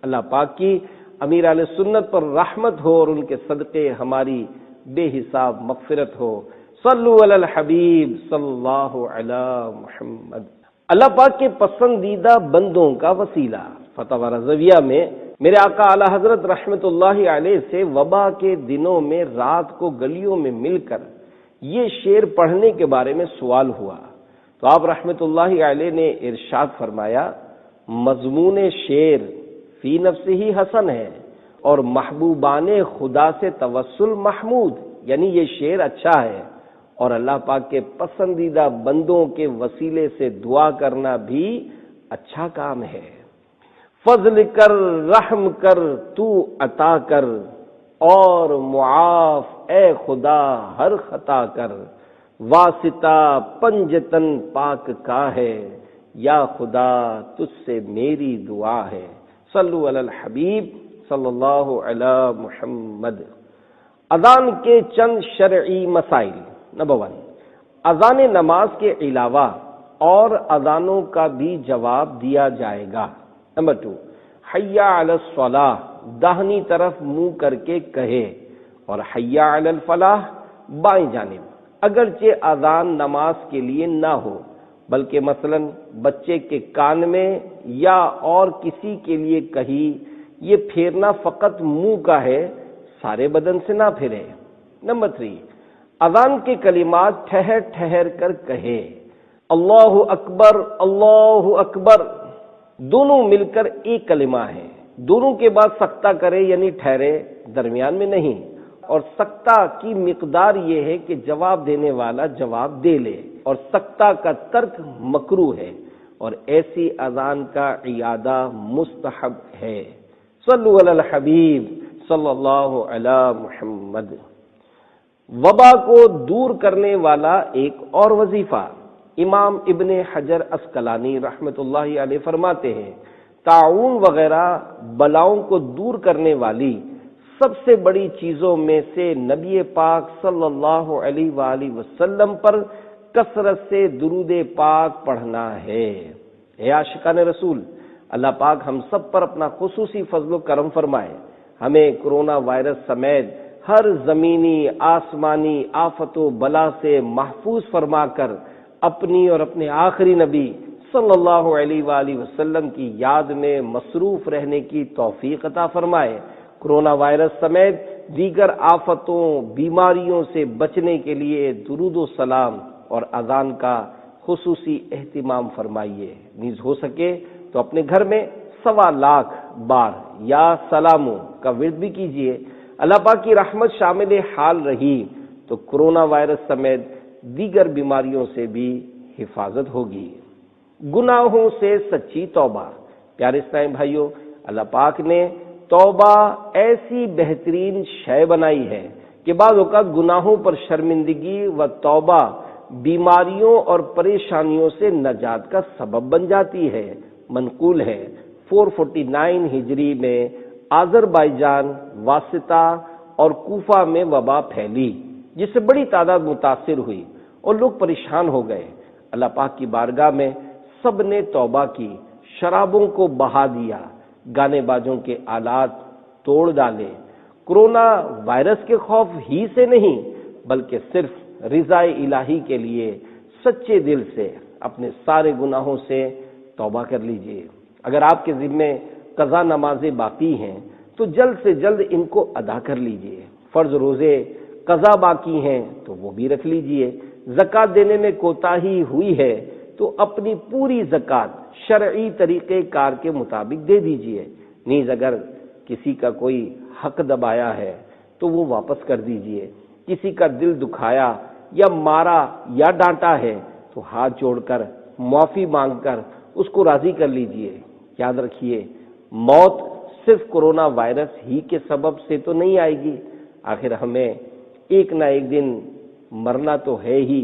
اللہ پاک کی امیر اہل سنت پر رحمت ہو اور ان کے صدقے ہماری بے حساب مغفرت ہو۔ صلو علی الحبیب صلی اللہ علی محمد۔ اللہ پاک کے پسندیدہ بندوں کا وسیلہ فتاوی رضویہ میں میرے آقا اعلی حضرت رحمت اللہ علیہ سے وبا کے دنوں میں رات کو گلیوں میں مل کر یہ شعر پڑھنے کے بارے میں سوال ہوا تو آپ رحمت اللہ علیہ نے ارشاد فرمایا مضمون شعر فی نفسہ ہی حسن ہے اور محبوبان خدا سے توسل محمود، یعنی یہ شعر اچھا ہے اور اللہ پاک کے پسندیدہ بندوں کے وسیلے سے دعا کرنا بھی اچھا کام ہے۔ فضل کر رحم کر تو عطا کر اور معاف اے خدا ہر خطا کر، واسطہ پنجتن پاک کا ہے یا خدا تجھ سے میری دعا ہے۔ صلو علی الحبیب صلی اللہ علی محمد۔ اذان کے چند شرعی مسائل۔ نمبر 1، اذان نماز کے علاوہ اور اذانوں کا بھی جواب دیا جائے گا۔ نمبر 2، حی علی الصلاۃ داہنی طرف منہ کر کے کہے اور حی علی الفلاح بائیں جانب، اگرچہ اذان نماز کے لیے نہ ہو بلکہ مثلا بچے کے کان میں یا اور کسی کے لیے کہی، یہ پھیرنا فقط منہ کا ہے، سارے بدن سے نہ پھیرے۔ نمبر 3، اذان کے کلمات ٹھہر ٹھہر کر کہے، اللہ اکبر اللہ اکبر، دونوں مل کر ایک کلمہ ہے۔ دونوں کے بعد سکتہ کرے یعنی ٹھہرے، درمیان میں نہیں۔ اور سکتہ کی مقدار یہ ہے کہ جواب دینے والا جواب دے لے، اور سکتہ کا ترک مکروہ ہے، اور ایسی اذان کا اعادہ مستحب ہے۔ صلو علی الحبیب صلی اللہ علی محمد۔ وبا کو دور کرنے والا ایک اور وظیفہ، امام ابن حجر عسقلانی رحمۃ اللہ علیہ فرماتے ہیں، طاعون وغیرہ بلاؤں کو دور کرنے والی سب سے بڑی چیزوں میں سے نبی پاک صلی اللہ علیہ وآلہ وسلم پر کثرت سے درود پاک پڑھنا ہے۔ اے عاشقان رسول، اللہ پاک ہم سب پر اپنا خصوصی فضل و کرم فرمائے، ہمیں کرونا وائرس سمیت ہر زمینی آسمانی آفت و بلا سے محفوظ فرما کر اپنی اور اپنے آخری نبی صلی اللہ علیہ وآلہ وسلم کی یاد میں مصروف رہنے کی توفیق عطا فرمائے۔ کرونا وائرس سمیت دیگر آفتوں بیماریوں سے بچنے کے لیے درود و سلام اور اذان کا خصوصی اہتمام فرمائیے۔ نیز ہو سکے تو اپنے گھر میں 1.25 لاکھ بار یا سلاموں کا ورد بھی کیجیے۔ اللہ پاک کی رحمت شامل حال رہی تو کرونا وائرس سمیت دیگر بیماریوں سے بھی حفاظت ہوگی۔ گناہوں سے سچی توبہ۔ پیارے اسلامی بھائیوں، اللہ پاک نے توبہ ایسی بہترین شے بنائی ہے کہ بعض اوقات گناہوں پر شرمندگی و توبہ بیماریوں اور پریشانیوں سے نجات کا سبب بن جاتی ہے۔ منقول ہے 449 ہجری میں آذربائیجان، واسطہ اور کوفہ میں وبا پھیلی، جس سے بڑی تعداد متاثر ہوئی اور لوگ پریشان ہو گئے۔ اللہ پاک کی بارگاہ میں سب نے توبہ کی، شرابوں کو بہا دیا، گانے بازوں کے آلات توڑ ڈالے۔ کرونا وائرس کے خوف ہی سے نہیں بلکہ صرف رضا الہی کے لیے سچے دل سے اپنے سارے گناہوں سے توبہ کر لیجئے۔ اگر آپ کے ذمے قضا نمازیں باقی ہیں تو جلد سے جلد ان کو ادا کر لیجئے۔ فرض روزے قضا باقی ہیں تو وہ بھی رکھ لیجئے۔ زکوٰۃ دینے میں کوتاہی ہوئی ہے تو اپنی پوری زکوٰۃ شرعی طریقہ کار کے مطابق دے دیجئے۔ نیز اگر کسی کا کوئی حق دبایا ہے تو وہ واپس کر دیجئے۔ کسی کا دل دکھایا یا مارا یا ڈانٹا ہے تو ہاتھ جوڑ کر معافی مانگ کر اس کو راضی کر لیجئے۔ یاد رکھیے، موت صرف کرونا وائرس ہی کے سبب سے تو نہیں آئے گی، آخر ہمیں ایک نہ ایک دن مرنا تو ہے ہی۔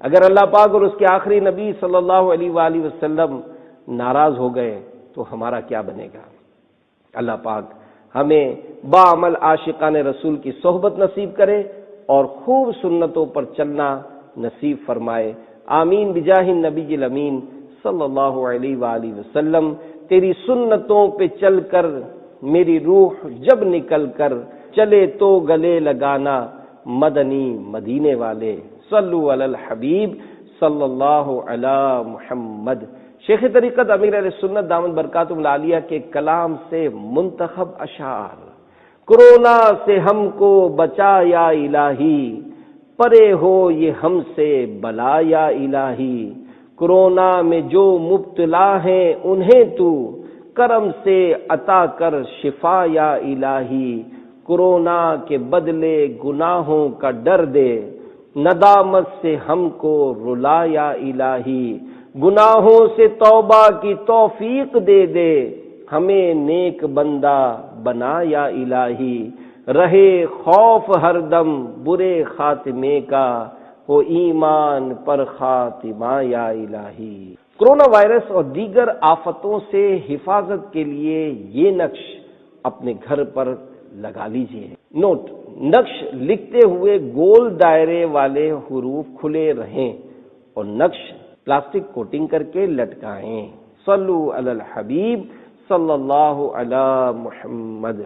اگر اللہ پاک اور اس کے آخری نبی صلی اللہ علیہ وآلہ وسلم ناراض ہو گئے تو ہمارا کیا بنے گا؟ اللہ پاک ہمیں باعمل عاشقان رسول کی صحبت نصیب کرے اور خوب سنتوں پر چلنا نصیب فرمائے۔ آمین بجاہ النبی الامین صلی اللہ علیہ وآلہ وسلم۔ تیری سنتوں پہ چل کر میری روح جب نکل کر چلے تو گلے لگانا مدنی مدینے والے، صلو علی الحبیب صلی اللہ علی محمد۔ شیخ طریقت امیر اہل سنت دامت برکاتہ العالیہ کے کلام سے منتخب اشعار۔ کرونا سے ہم کو بچا یا الہی، پرے ہو یہ ہم سے بلا یا الہی۔ کرونا میں جو مبتلا ہیں انہیں تو کرم سے عطا کر شفا یا الہی۔ کرونا کے بدلے گناہوں کا ڈر دے، ندامت سے ہم کو رلا یا الہی۔ گناہوں سے توبہ کی توفیق دے دے، ہمیں نیک بندہ بنا یا الہی۔ رہے خوف ہر دم برے خاتمے کا، ہو ایمان پر خاتمہ یا الہی۔ کرونا وائرس اور دیگر آفتوں سے حفاظت کے لیے یہ نقش اپنے گھر پر لگا لیجئے۔ نوٹ: نقش لکھتے ہوئے گول دائرے والے حروف کھلے رہیں اور نقش پلاسٹک کوٹنگ کر کے لٹکائیں۔ صلو علی الحبیب صلی اللہ علی محمد۔